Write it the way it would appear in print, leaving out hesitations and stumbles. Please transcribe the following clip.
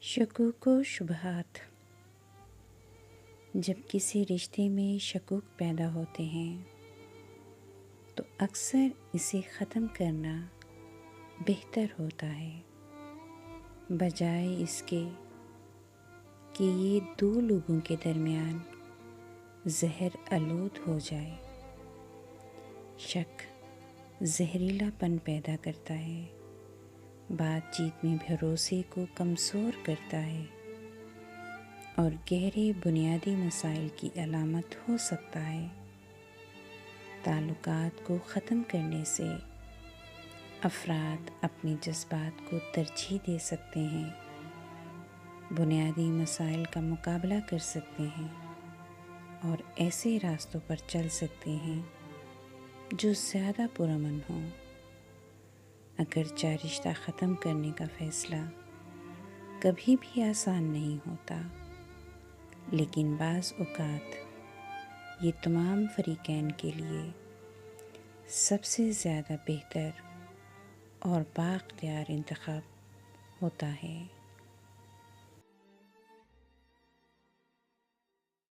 شکوک و شبہات۔ جب کسی رشتے میں شکوک پیدا ہوتے ہیں تو اکثر اسے ختم کرنا بہتر ہوتا ہے، بجائے اس کے کہ یہ دو لوگوں کے درمیان زہر آلود ہو جائے۔ شک زہریلا پن پیدا کرتا ہے، بات چیت میں بھروسے کو کمزور کرتا ہے اور گہرے بنیادی مسائل کی علامت ہو سکتا ہے۔ تعلقات کو ختم کرنے سے افراد اپنے جذبات کو ترجیح دے سکتے ہیں، بنیادی مسائل کا مقابلہ کر سکتے ہیں اور ایسے راستوں پر چل سکتے ہیں جو زیادہ پرامن ہوں۔ اگرچہ رشتہ ختم کرنے کا فیصلہ کبھی بھی آسان نہیں ہوتا، لیکن بعض اوقات یہ تمام فریقین کے لیے سب سے زیادہ بہتر اور بااختیار انتخاب ہوتا ہے۔